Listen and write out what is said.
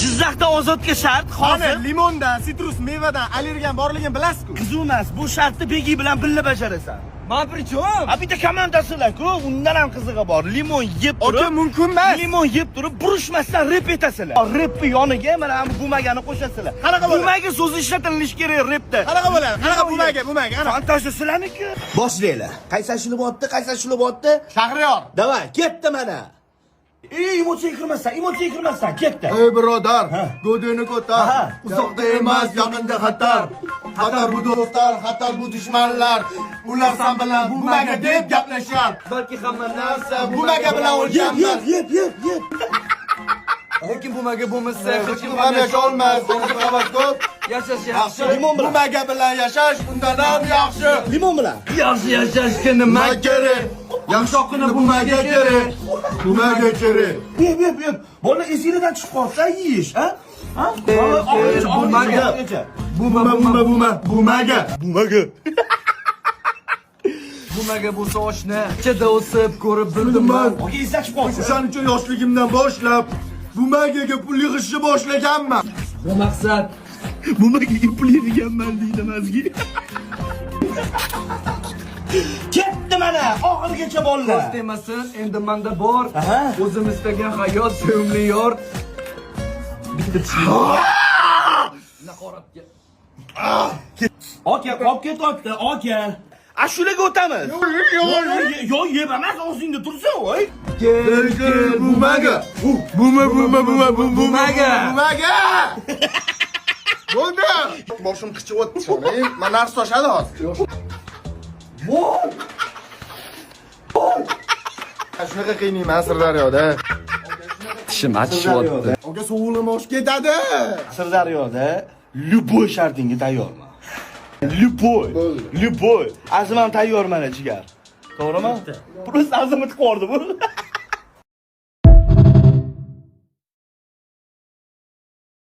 Jizzaxda ozodga shart hozir. Limondan, sitrus mevadan allergiyan borligini bilasiz-ku. Qiziq emas, bu shartni Begi bilan birga bajarasan. Men prichom? Ha bitta komandasilar-ku, undan ham qizig'i bor. Limon yeb turib, Aka mumkin emas. Limon yeb turib, burishmasdan rep etasizlar. Repni yoniga mana bu bumagani qo'shasizlar. Qanaqa bo'ladi? Bumaga so'zi ishlatilishi kerak repda. Qanaqa bo'ladi? Qanaqa bumaga? Ana. Fantastik sizlarniki. Boshlaylar. Qaysi ashulabotdi? Shahriyor. Davay, ketdi mana. Emotsiyaga kirmasdan, ketdi. Ey birodar, go'dini ko'tar. Uzoqda emas, yaqinda xatar. Xatar bu do'stlar, xatar bu dushmanlar. Ular sen bilan bumaga deb gaplashar. Balki hamma narsa bumaga bilan o'lchanmas. Yeb. Lekin bumaga bo'lmasa, hech kim ham yasholmas. O'zi havas ko'p. Yashash yaxshi. Bumaga bilan yashash undan ham yaxshi. Limon bilan. Yaxshi yashashga nima kerak? Yaxshoqina bumaga kerak. Bumaga kerak. Yeb. Bola esingizdan chiqib qolsa yeyish, ha? Ha? Bumaga. Bumaga bo'lsa oshna ichida o'sib ko'rib bildim men. Oga esdan chiqib qolsa. O'shaning uchun yoshligimdan boshlab bumagaga pul yig'ishni boshlaganman. Bu maqsad Bumaga pul yig'ganman deydi Mazgi. Ketdi mana, oxirigacha bolalar. do'st emasin, endi menda bor. Aha. O'zim istagan hayot, sevimli yor. Bitta naqoratga. Aka, olib ketyapti, aka. Ashulaga o'tamiz. Yo'q, yeb emas, og'zingda tursin, voy. Kel bumaga. Bumaga. Bo'ldi. Boshim qichiyapti shuni. Men narsa toshadi hozir. Shunaqa qiynayman Sirdaryoda. Tishim achishyapti. Oga sovug'im oshib ketadi. Sirdaryoda любой shartingga tayyorman. Любой. Azman tayyorman jigar. To'g'rimi? Просто azimni qilib bu.